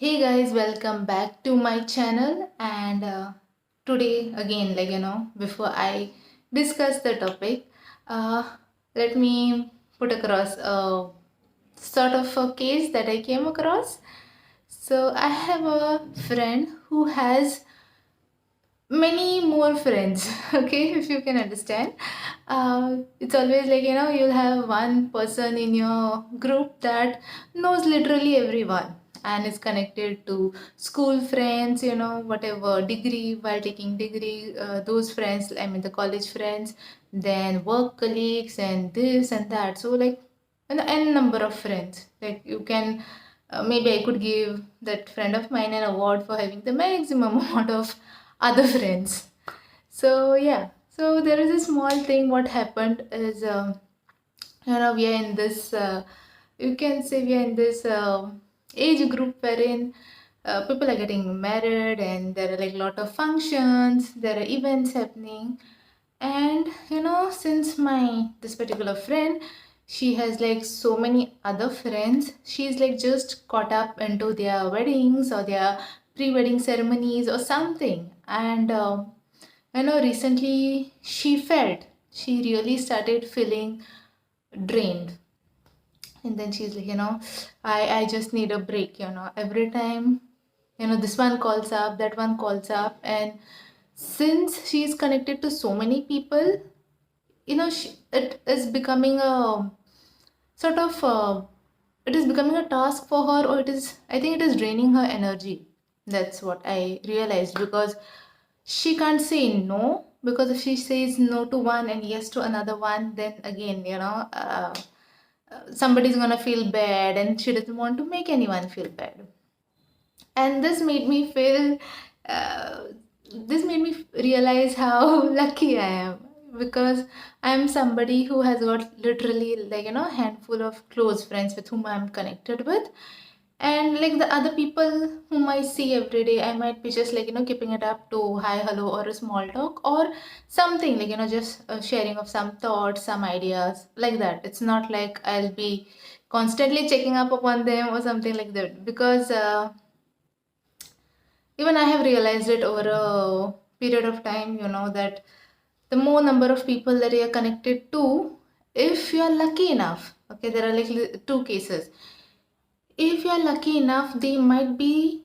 Hey guys, welcome back to my channel. And today, again, before I discuss the topic, uh, let me put across a sort of a case that I came across. So, I have a friend who has many more friends. Okay, if you can understand, it's always you'll have one person in your group that knows literally everyone and is connected to school friends, whatever degree, while taking degree, those friends, I mean the college friends, then work colleagues and this and that. So like an n number of friends, like you can maybe I could give that friend of mine an award for having the maximum amount of other friends. So yeah, so there is a small thing. What happened is, we are in this. You can say we are in this age group wherein people are getting married, and there are like a lot of functions. There are events happening, and since my this particular friend, she has like so many other friends. She's like just caught up into their weddings or their pre-wedding ceremonies or something, and recently she really started feeling drained. And then she's like, I just need a break. Every time, this one calls up, that one calls up. And since she's connected to so many people, it is becoming a sort of, it is becoming a task for her, or I think it is draining her energy. That's what I realized, because she can't say no, because if she says no to one and yes to another one, then again, somebody's gonna feel bad, and she doesn't want to make anyone feel bad. And uh, this made me realize how lucky I am, because I'm somebody who has got literally a handful of close friends with whom I'm connected with. And like the other people whom I see every day, I might be just keeping it up to hi, hello, or a small talk, or something just sharing of some thoughts, some ideas, like that. It's not like I'll be constantly checking up upon them or something like that, because even I have realized it over a period of time, that the more number of people that you are connected to, if you are lucky enough, okay, there are like two cases. If you are lucky enough, they might be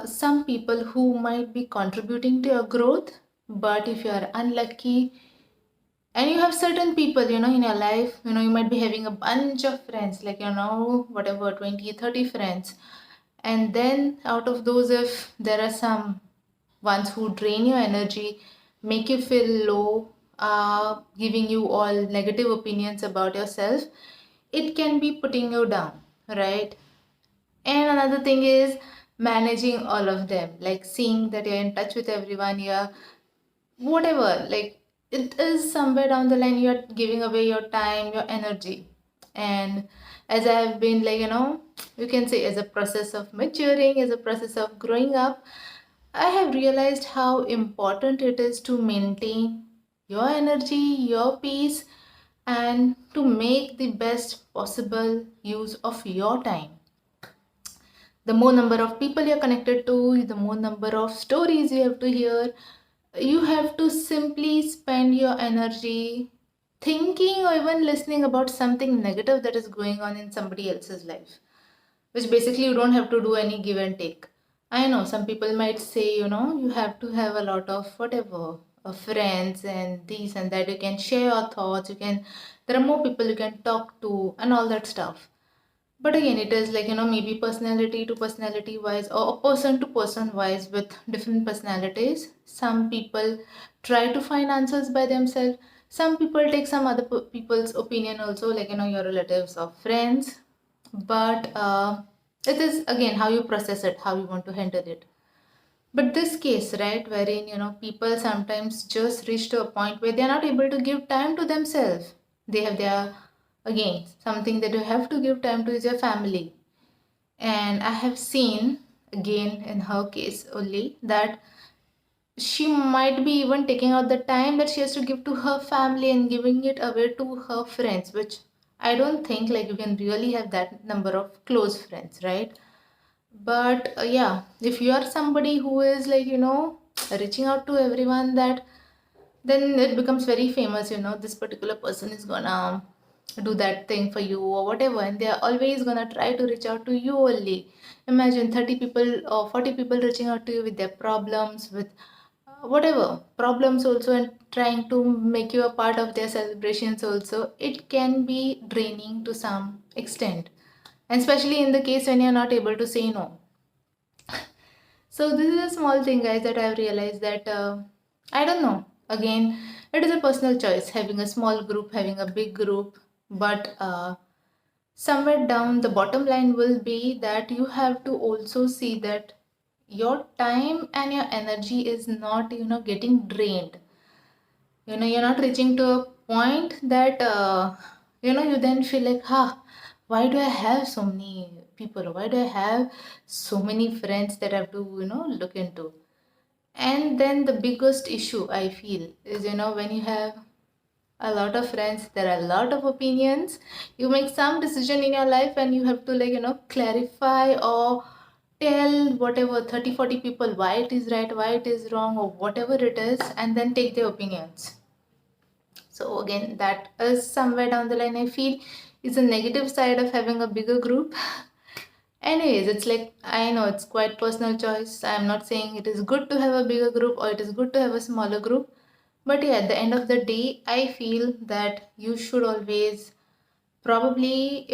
some people who might be contributing to your growth. But if you are unlucky, and you have certain people in your life, you might be having a bunch of friends, like whatever 20, 30 friends, and then out of those, if there are some ones who drain your energy, make you feel low, giving you all negative opinions about yourself, it can be putting you down, right? And another thing is managing all of them, like seeing that you're in touch with everyone, you're whatever, like it is somewhere down the line you're giving away your time, your energy. And as I have been you can say, as a process of maturing, as a process of growing up, I have realized how important it is to maintain your energy, your peace, and to make the best possible use of your time. The more number of people you're connected to, the more number of stories you have to hear. You have to simply spend your energy thinking or even listening about something negative that is going on in somebody else's life, which basically you don't have to do any give and take. I know some people might say, you have to have a lot of whatever, friends and this and that. You can share your thoughts, there are more people you can talk to, and all that stuff. But again, it is maybe personality to personality wise, or person to person wise, with different personalities. Some people try to find answers by themselves. Some people take some other people's opinion also, your relatives or friends. But it is again how you process it, how you want to handle it. But this case, right, wherein people sometimes just reach to a point where they are not able to give time to themselves. They have their, again, something that you have to give time to is your family. And I have seen, again in her case only, that she might be even taking out the time that she has to give to her family and giving it away to her friends, which I don't think like you can really have that number of close friends, right? But yeah, if you are somebody who is like, reaching out to everyone, that then it becomes very famous, this particular person is gonna do that thing for you or whatever, and they are always gonna try to reach out to you only. Imagine 30 people or 40 people reaching out to you with their problems, with whatever problems also, and trying to make you a part of their celebrations also. It can be draining to some extent, and especially in the case when you're not able to say no. So this is a small thing, guys, that I've realized that I don't know. Again, it is a personal choice having a small group, having a big group, but somewhere down the bottom line will be that you have to also see that your time and your energy is not, getting drained. You're not reaching to a point that you then feel like, why do I have so many people, why do I have so many friends that I have to look into. And then the biggest issue I feel is, when you have a lot of friends, there are a lot of opinions. You make some decision in your life and you have to, like, clarify or tell whatever 30 40 people why it is right, why it is wrong, or whatever it is, and then take their opinions. So again, that is somewhere down the line I feel is a negative side of having a bigger group. Anyways, it's like, I know it's quite personal choice. I'm not saying it is good to have a bigger group or it is good to have a smaller group. But yeah, at the end of the day, I feel that you should always probably,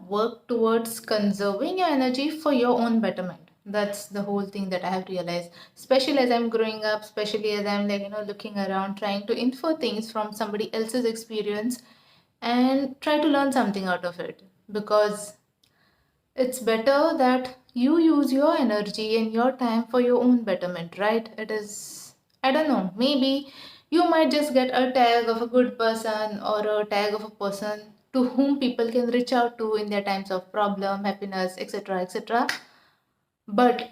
work towards conserving your energy for your own betterment. That's the whole thing that I have realized, especially as I'm growing up, especially as I'm, like, looking around, trying to infer things from somebody else's experience and try to learn something out of it. Because it's better that you use your energy and your time for your own betterment, right? It is, I don't know, maybe you might just get a tag of a good person or a tag of a person to whom people can reach out to in their times of problem, happiness, etc., etc. But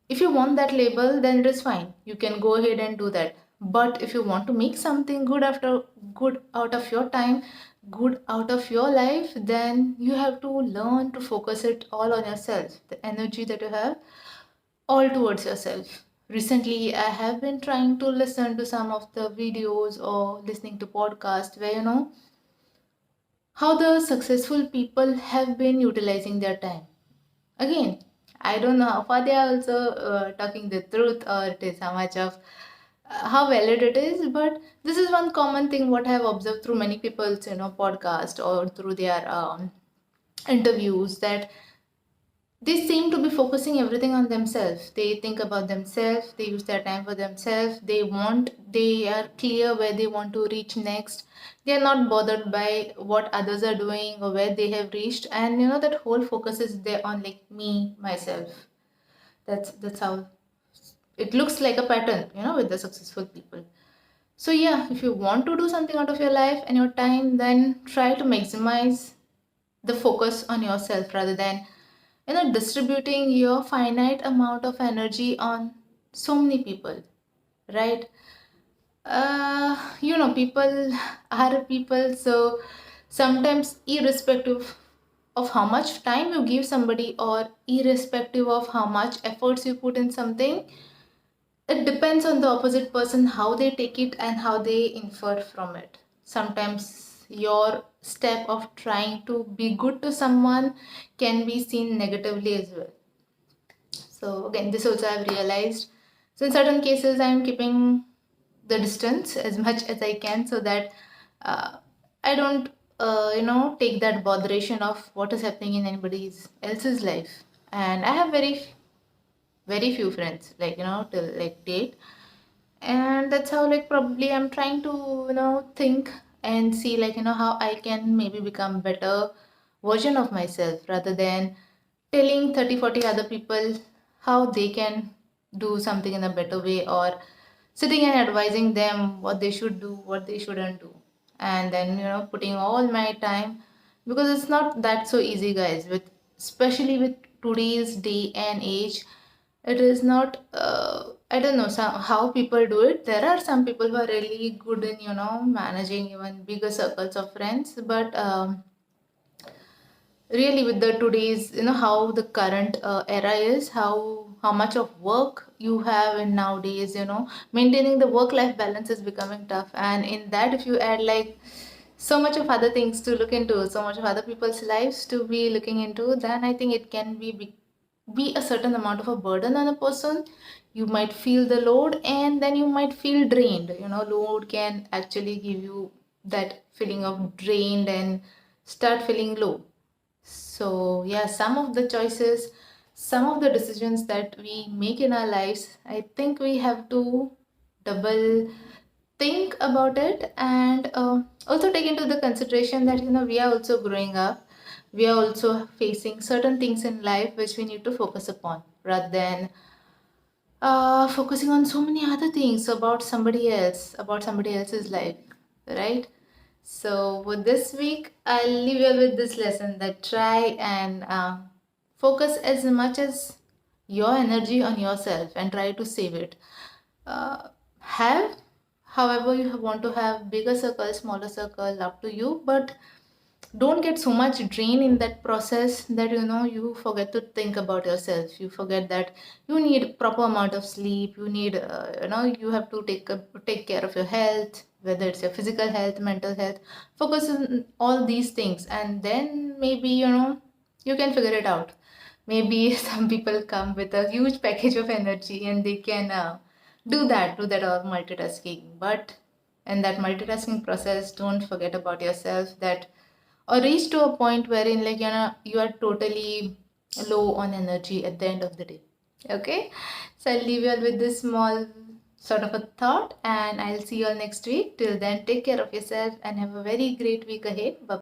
if you want that label, then it is fine. You can go ahead and do that. But if you want to make something good out of your time, good out of your life, then you have to learn to focus it all on yourself. The energy that you have, all towards yourself. Recently, I have been trying to listen to some of the videos or listening to podcasts where, how the successful people have been utilizing their time. Again, I don't know how far they are also talking the truth, or it is how much of how valid it is, but this is one common thing what I have observed through many people's podcast or through their interviews, that they seem to be focusing everything on themselves. They think about themselves, they use their time for themselves, they are clear where they want to reach next. They are not bothered by what others are doing or where they have reached, and that whole focus is there on, like, me, myself. That's how it looks like a pattern, with the successful people. So yeah, if you want to do something out of your life and your time, then try to maximize the focus on yourself rather than distributing your finite amount of energy on so many people, right? People are people, so sometimes, irrespective of how much time you give somebody or irrespective of how much efforts you put in something, it depends on the opposite person how they take it and how they infer from it. Sometimes your step of trying to be good to someone can be seen negatively as well. So again, this also I've realized. So in certain cases, I'm keeping the distance as much as I can, so that I don't, take that botheration of what is happening in anybody else's life. And I have very few friends, like, till like date, and that's how, like, probably I'm trying to think and see, like, how I can maybe become better version of myself rather than telling 30 40 other people how they can do something in a better way, or sitting and advising them what they should do, what they shouldn't do, and then putting all my time, because it's not that so easy, guys, with especially with today's day and age. It is not, I don't know how people do it. There are some people who are really good in managing even bigger circles of friends, but really with the today's, how the current era is, how much of work you have, and nowadays, maintaining the work life balance is becoming tough. And in that, if you add like so much of other things to look into, so much of other people's lives to be looking into, then I think it can be a certain amount of a burden on a person. You might feel the load, and then you might feel drained. Load can actually give you that feeling of drained and start feeling low. So, yeah, some of the choices, some of the decisions that we make in our lives, I think we have to double think about it, and also take into the consideration that we are also growing up. We are also facing certain things in life which we need to focus upon, rather than focusing on so many other things about somebody else, about somebody else's life, right? So, for this week, I'll leave you with this lesson that try and focus as much as your energy on yourself and try to save it. Have, however, you want to have bigger circle, smaller circle, up to you, but don't get so much drain in that process that you forget to think about yourself. You forget that you need proper amount of sleep. You need you have to take care of your health, whether it's your physical health, mental health. Focus on all these things, and then maybe you can figure it out. Maybe some people come with a huge package of energy, and they can do that all multitasking. But in that multitasking process, don't forget about yourself, that or reach to a point wherein like you are totally low on energy at the end of the day. Okay, so I'll leave you all with this small sort of a thought, and I'll see you all next week. Till then, take care of yourself and have a very great week ahead. Bye.